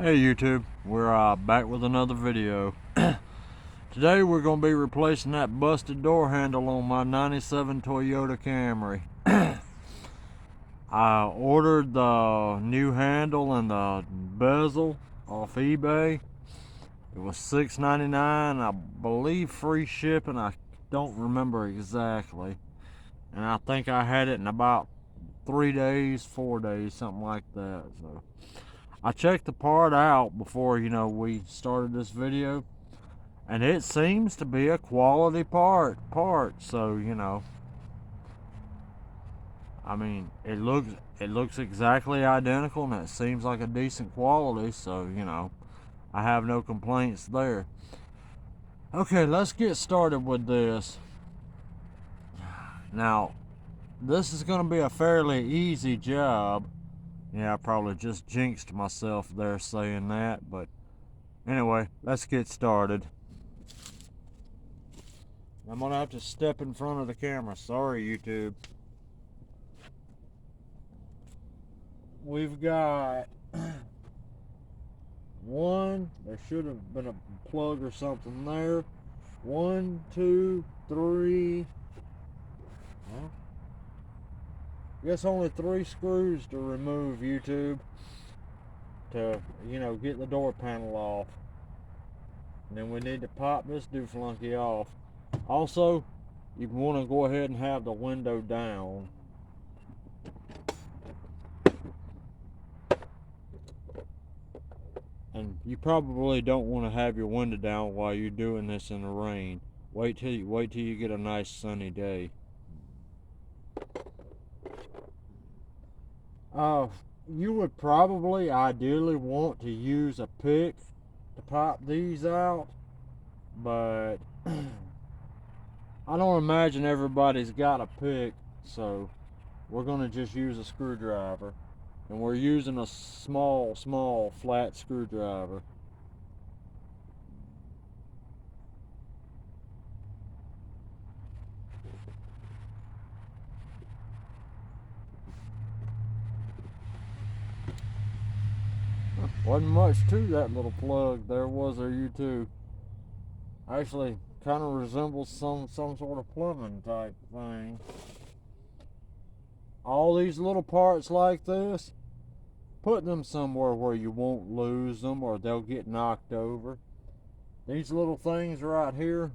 Hey YouTube, we're back with another video. Today we're going to be replacing that busted door handle on my 97 Toyota Camry. I ordered the new handle and the bezel off eBay. It was $6.99, I believe free shipping, I don't remember exactly. And I think I had it in about 3 days, 4 days, something like that. So I checked the part out before, we started this video, and it seems to be a quality part. So, I mean, it looks exactly identical, and it seems like a decent quality. So, I have no complaints there. Okay, let's get started with this. Now, this is going to be a fairly easy job. Yeah, I probably just jinxed myself there saying that, but anyway, let's get started. I'm gonna have to step in front of the camera. Sorry, YouTube. We've got one. There should have been a plug or something there. 1, 2, 3. Well, I guess only 3 screws to remove, YouTube, to get the door panel off. And then we need to pop this dooflunky off. Also, you want to go ahead and have the window down. And you probably don't want to have your window down while you're doing this in the rain. Wait till you get a nice sunny day. You would probably ideally want to use a pick to pop these out, but I don't imagine everybody's got a pick, so we're gonna just use a screwdriver. And we're using a small flat screwdriver. Wasn't much to that little plug there, was there, you two? Actually, kind of resembles some sort of plumbing type thing. All these little parts like this, put them somewhere where you won't lose them or they'll get knocked over. These little things right here,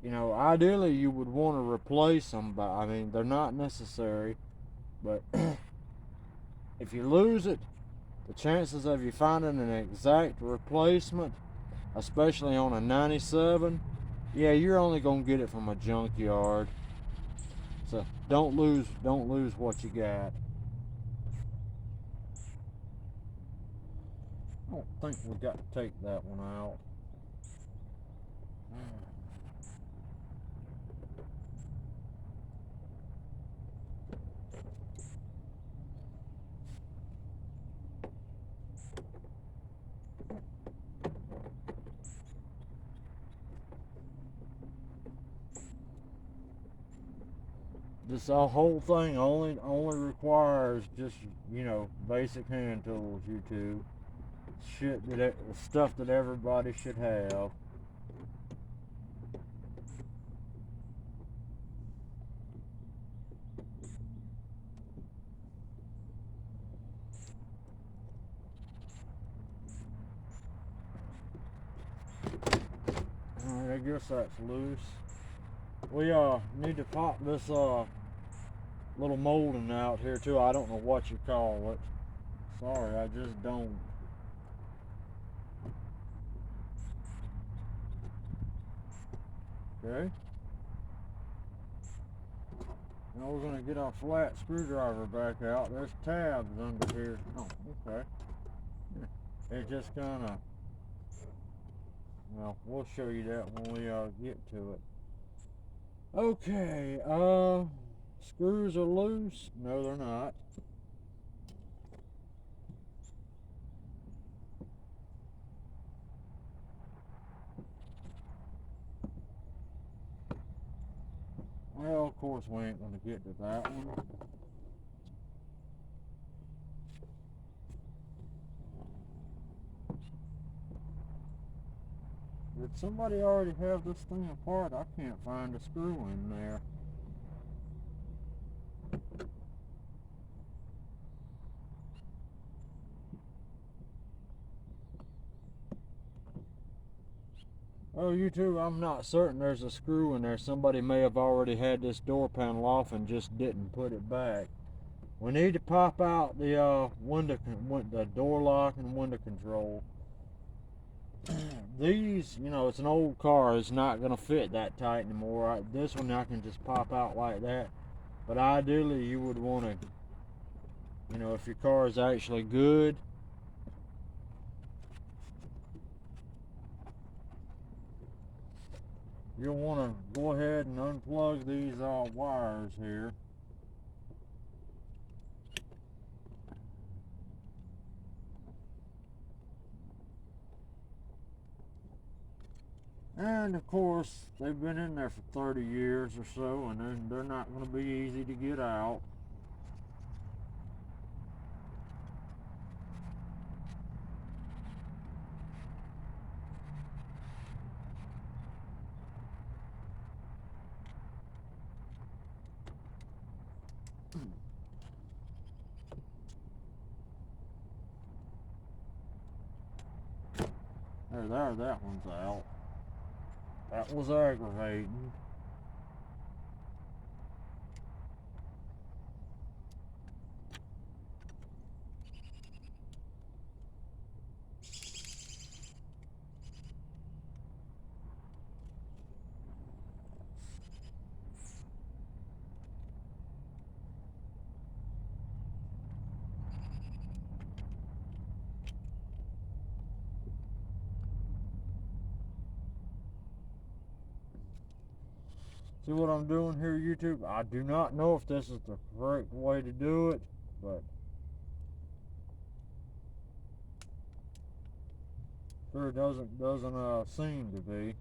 ideally you would want to replace them, but I mean, they're not necessary. But if you lose it, the chances of you finding an exact replacement, especially on a 97, yeah, you're only gonna get it from a junkyard. So don't lose what you got. I don't think we got to take that one out. This whole thing only requires just basic hand tools, YouTube. Stuff that everybody should have. Alright, I guess that's loose. We need to pop this little molding out here too. I don't know what you call it. Sorry, I just don't. Okay. Now we're gonna get our flat screwdriver back out. There's tabs under here. Oh, okay. It just kinda, well, we'll show you that when we get to it. Okay, screws are loose. No, they're not. Well, of course we ain't gonna get to that one. Did somebody already have this thing apart? I can't find a screw in there. Oh, YouTube, I'm not certain there's a screw in there. Somebody may have already had this door panel off and just didn't put it back. We need to pop out the the door lock and window control. These, you know, it's an old car. It's not going to fit that tight anymore. This one I can just pop out like that. But ideally, you would want to, you know, if your car is actually good, you'll want to go ahead and unplug these wires here. And of course, they've been in there for 30 years or so, and they're not going to be easy to get out. There, that one's out. That was aggravating. See what I'm doing here, YouTube? I do not know if this is the correct way to do it, but sure doesn't seem to be.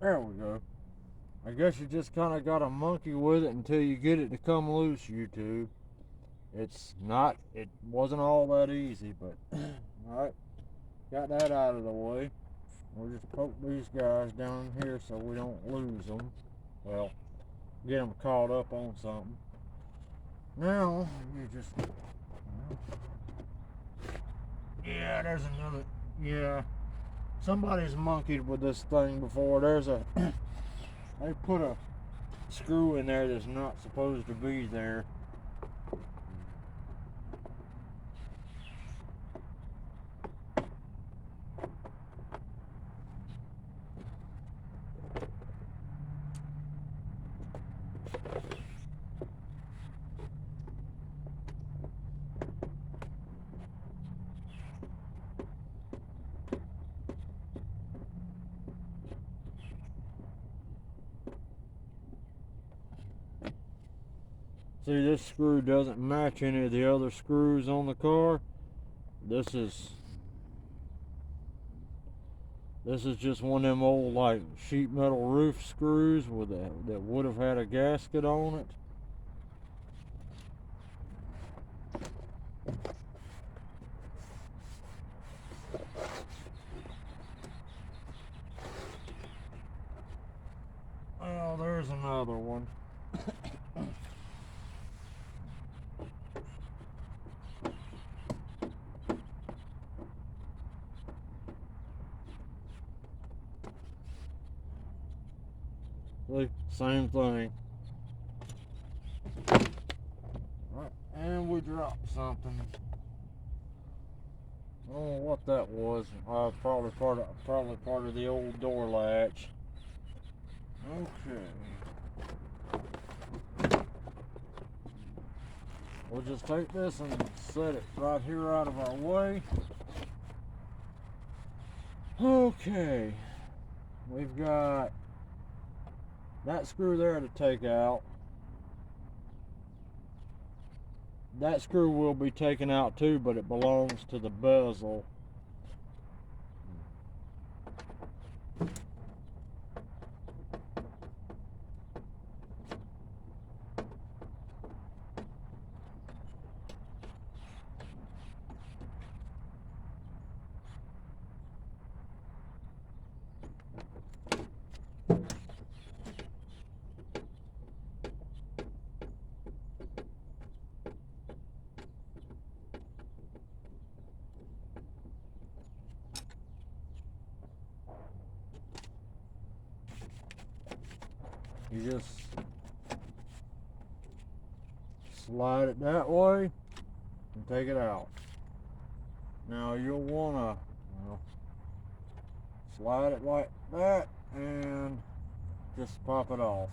There we go. I guess you just kind of got to monkey with it until you get it to come loose, YouTube. It wasn't all that easy, but alright, got that out of the way. We'll just poke these guys down here so we don't lose them. Well, get them caught up on something. Now, you just, yeah, there's another, yeah. Somebody's monkeyed with this thing before. They put a screw in there that's not supposed to be there. See, this screw doesn't match any of the other screws on the car. This is just one of them old like sheet metal roof screws with that would have had a gasket on it. Oh, there's another one. See, same thing. Alright, and we dropped something. I don't know what that was. Probably part of the old door latch. Okay. We'll just take this and set it right here out of our way. Okay. We've got that screw there to take out. that screw will be taken out too, but it belongs to the bezel. You just slide it that way and take it out. Now you'll want to slide it like that and just pop it off.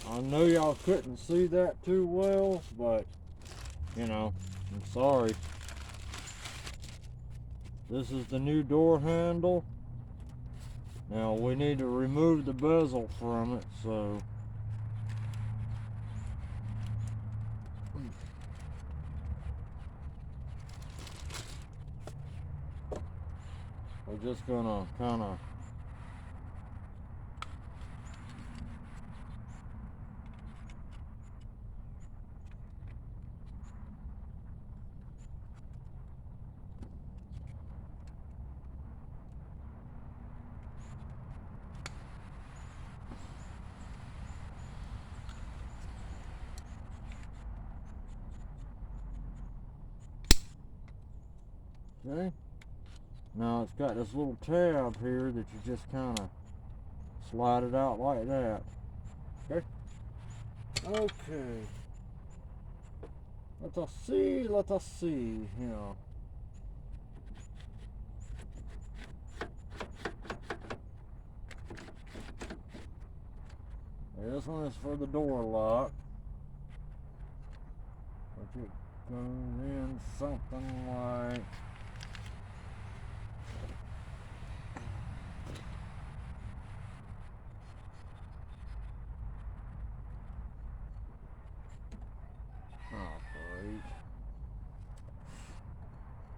I know y'all couldn't see that too well, but you know, I'm sorry. This is the new door handle. Now we need to remove the bezel from it, so we're just gonna kind of okay. Now it's got this little tab here that you just kind of slide it out like that. Okay. Okay. Let us see, you know. This one is for the door lock. But it goes in something like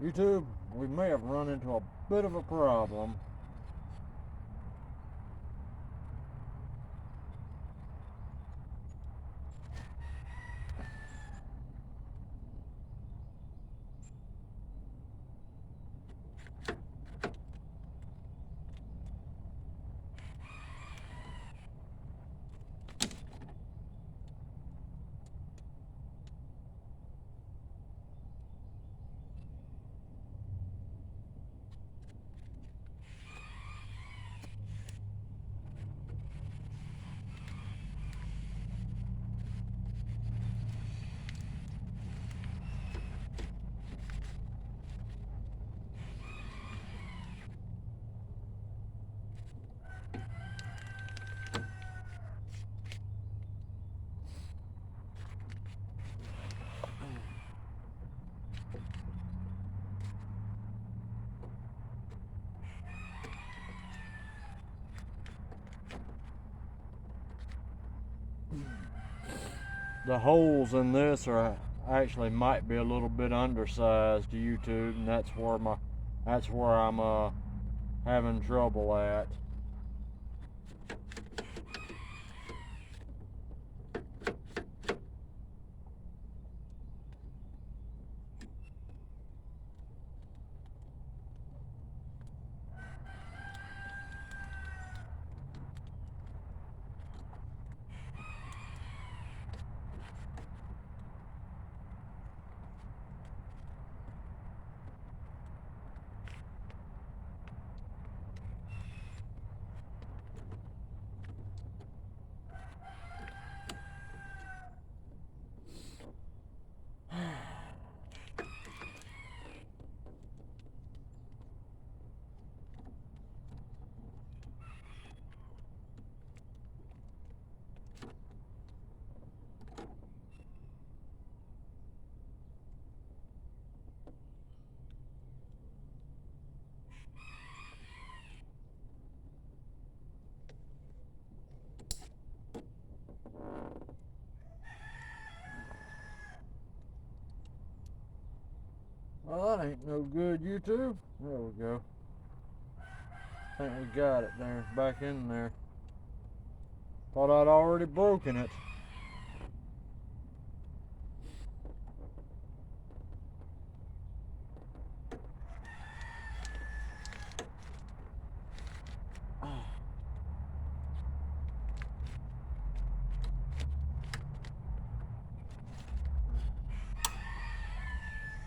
YouTube, we may have run into a bit of a problem. The holes in this are actually might be a little bit undersized to YouTube, and that's where I'm having trouble at. Oh, that ain't no good, YouTube. There we go. I think we got it there, back in there. Thought I'd already broken it.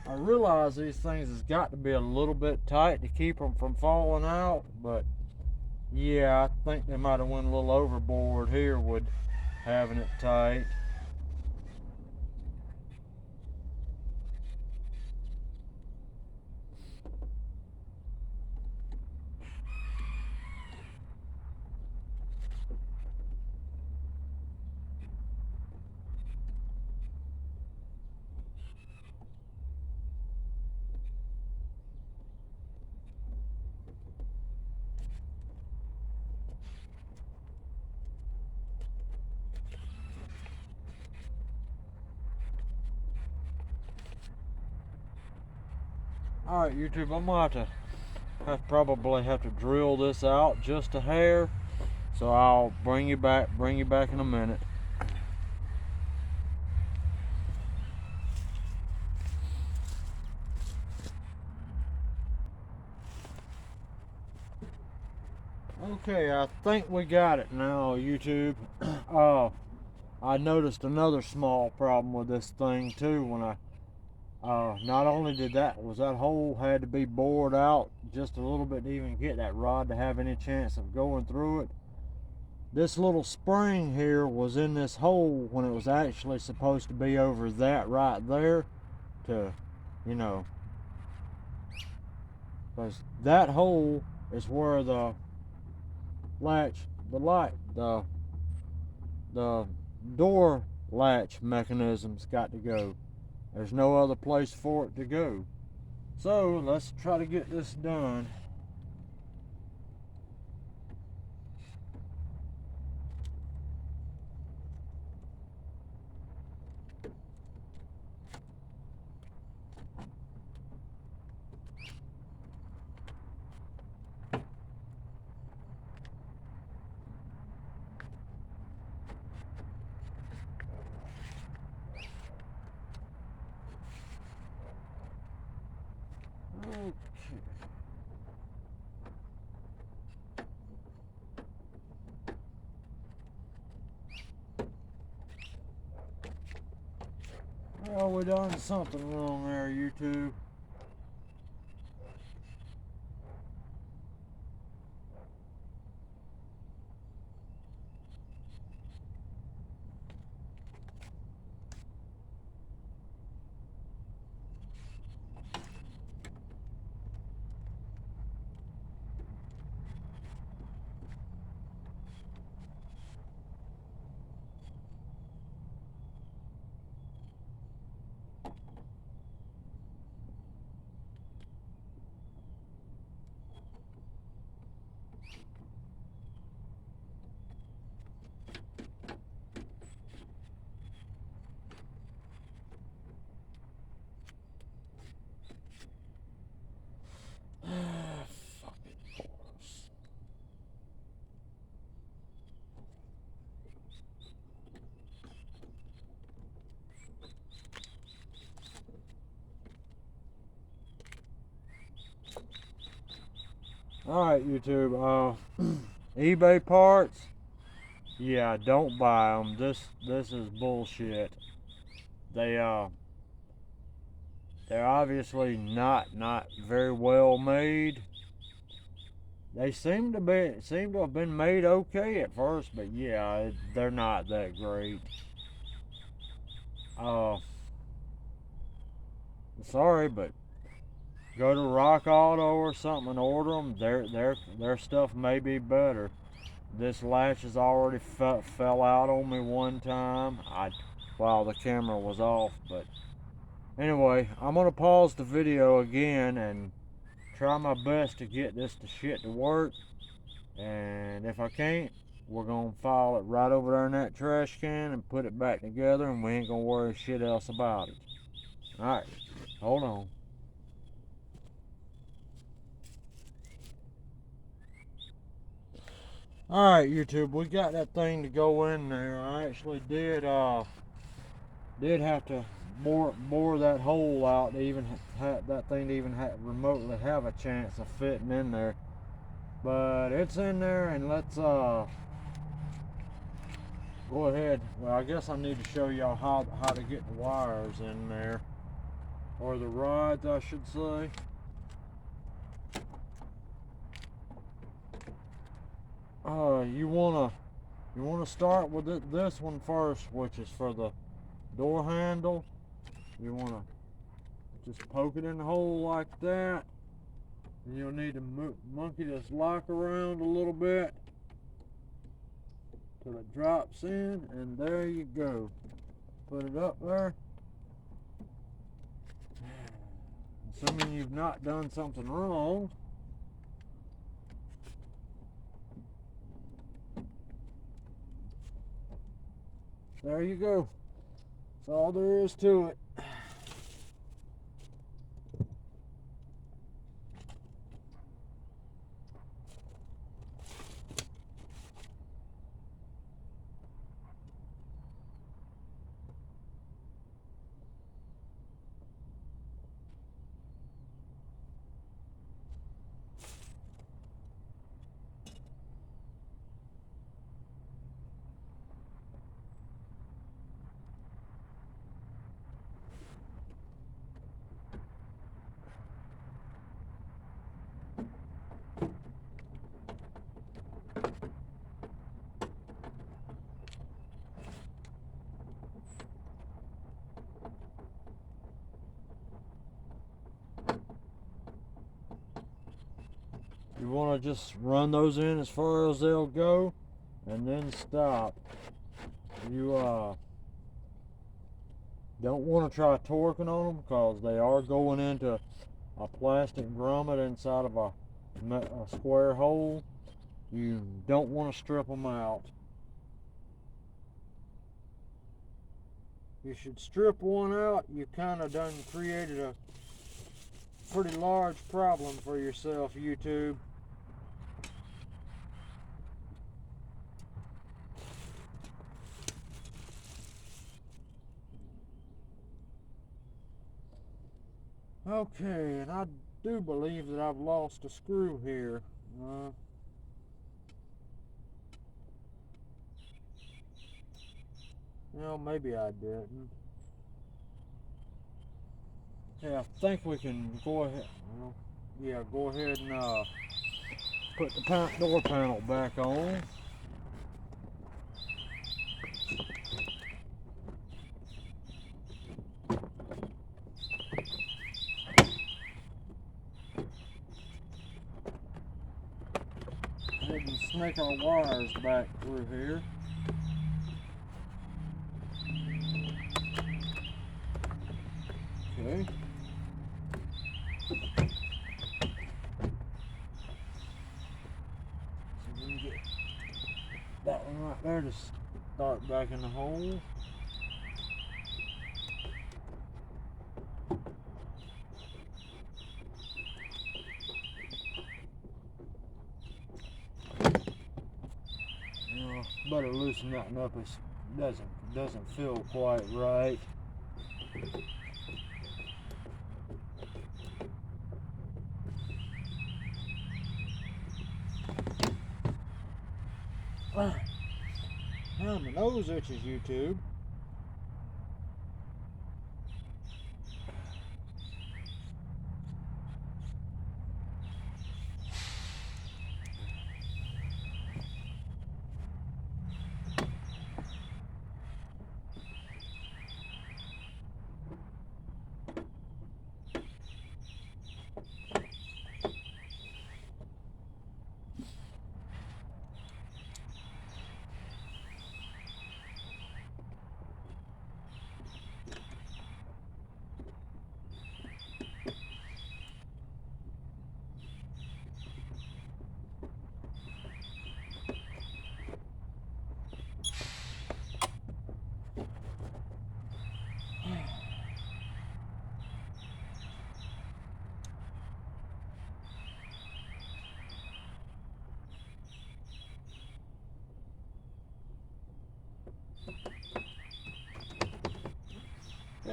I realize these things has got to be a little bit tight to keep them from falling out, but yeah, I think they might have went a little overboard here with having it tight. Alright, YouTube, I'm gonna probably have to drill this out just a hair. So I'll bring you back in a minute. Okay, I think we got it now, YouTube. I noticed another small problem with this thing too when I not only was that hole had to be bored out just a little bit to even get that rod to have any chance of going through it. This little spring here was in this hole when it was actually supposed to be over that right there to, you know, because that hole is where the door latch mechanism's got to go. There's no other place for it to go. So let's try to get this done. Okay. Well, we done something wrong there, YouTube. Alright, YouTube, eBay parts, yeah, don't buy them. This is bullshit. They're obviously not very well made. They seem to have been made okay at first, but yeah, they're not that great. Sorry, but go to Rock Auto or something and order them. Their stuff may be better. This latch has already fell out on me one time while the camera was off. But anyway, I'm gonna pause the video again and try my best to get this shit to work. And if I can't, we're gonna file it right over there in that trash can and put it back together, and we ain't gonna worry shit else about it. Alright, hold on. Alright, YouTube, we got that thing to go in there. I actually did have to bore that hole out to even have that thing to even remotely have a chance of fitting in there. But it's in there, and let's go ahead. Well, I guess I need to show y'all how to get the wires in there, or the rods, I should say. You wanna start with this one first, which is for the door handle. You wanna just poke it in the hole like that, and you'll need to monkey this lock around a little bit till it drops in, and there you go. Put it up there. Assuming you've not done something wrong. There you go. That's all there is to it. You want to just run those in as far as they'll go, and then stop. You don't want to try torquing on them, because they are going into a plastic grommet inside of a square hole. You don't want to strip them out. You should strip one out. You kind of done created a pretty large problem for yourself, YouTube. Okay, and I do believe that I've lost a screw here. Well, maybe I didn't. Yeah, I think we can go ahead. Well, yeah, go ahead and put the door panel back on. Go ahead and snake our wires back through here. Okay. So we can get that one right there to start back in the hole. Better loosen that up. It doesn't feel quite right. Now my nose itches, YouTube.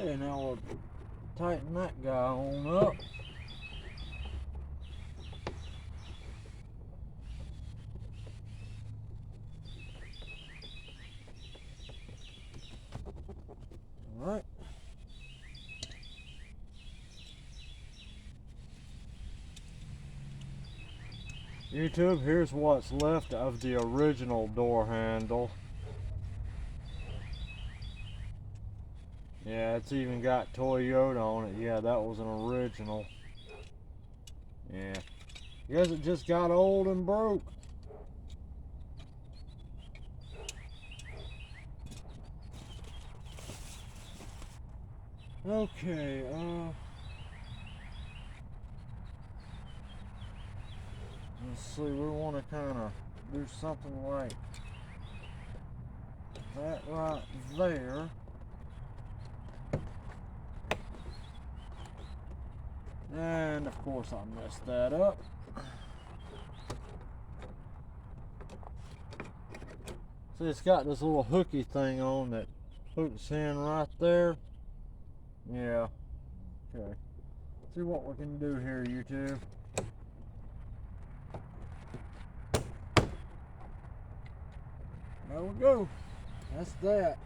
Okay, now we'll tighten that guy on up. Alright. YouTube, here's what's left of the original door handle. Yeah, it's even got Toyota on it. Yeah, that was an original. Yeah. Guess it just got old and broke. Okay, let's see, we want to kind of do something like that right there. And of course I messed that up. See, it's got this little hooky thing on that hooks in right there. Yeah. Okay. See what we can do here, YouTube. There we go. That's that.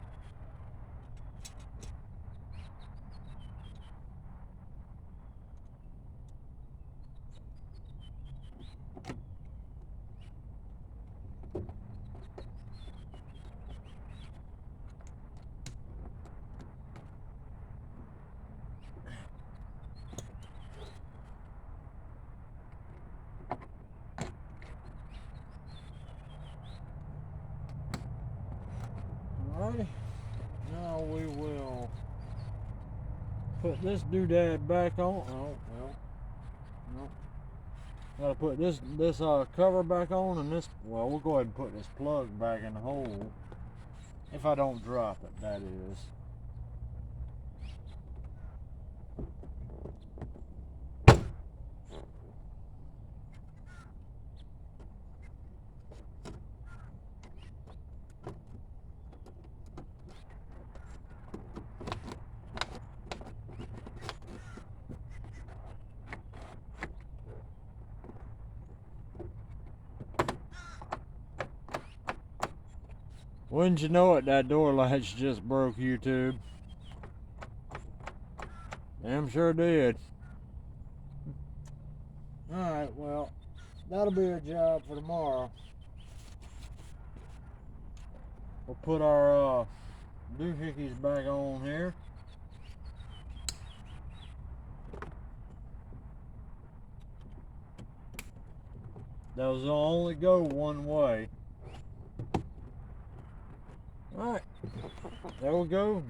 Alrighty, now we will put this doodad back on. Oh, well, no. Gotta put this cover back on, and this, well, we'll go ahead and put this plug back in the hole. If I don't drop it, that is. Wouldn't you know it, that door latch just broke, YouTube. Damn sure did. Alright, well, that'll be a job for tomorrow. We'll put our doohickeys back on here. Those will only go one way. Alright, there we go.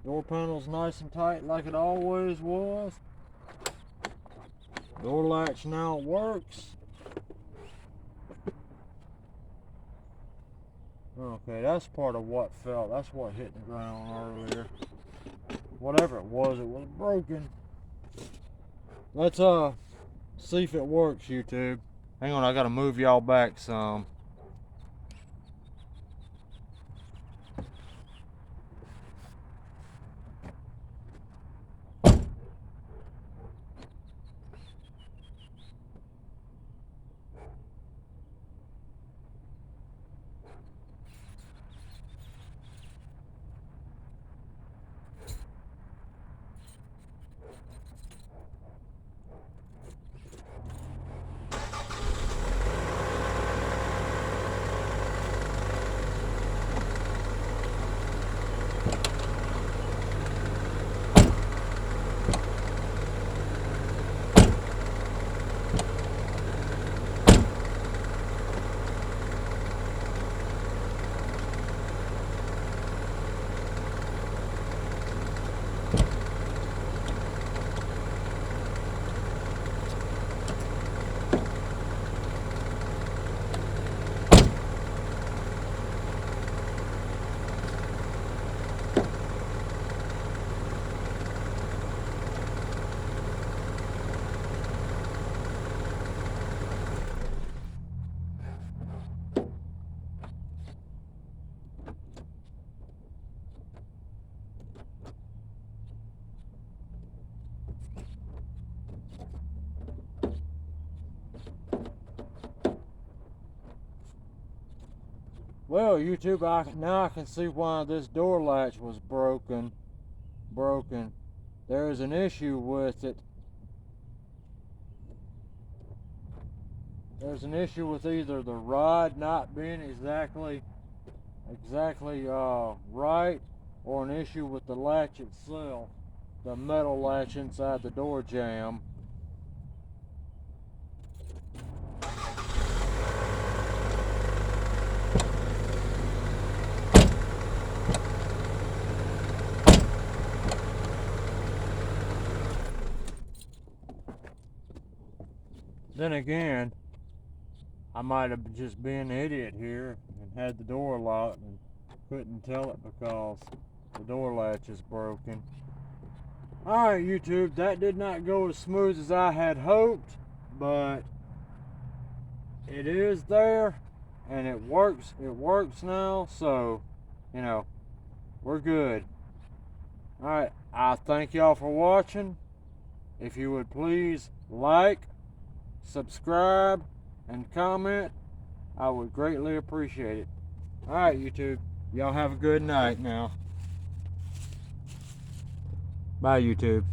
Door panel's nice and tight like it always was. Door latch now works. Okay, that's part of what fell. That's what hit the ground earlier. Whatever it was broken. Let's see if it works, YouTube. Hang on, I gotta move y'all back some. Well, YouTube, now I can see why this door latch was broken. There is an issue with it. There's an issue with either the rod not being exactly right, or an issue with the latch itself, the metal latch inside the door jamb. Then again, I might have just been an idiot here and had the door locked and couldn't tell it because the door latch is broken. Alright, YouTube, that did not go as smooth as I had hoped, but it is there and it works now, so you know, we're good. Alright, I thank y'all for watching. If you would please like, subscribe, and comment, I would greatly appreciate it. Alright, YouTube, y'all have a good night now. Bye, YouTube.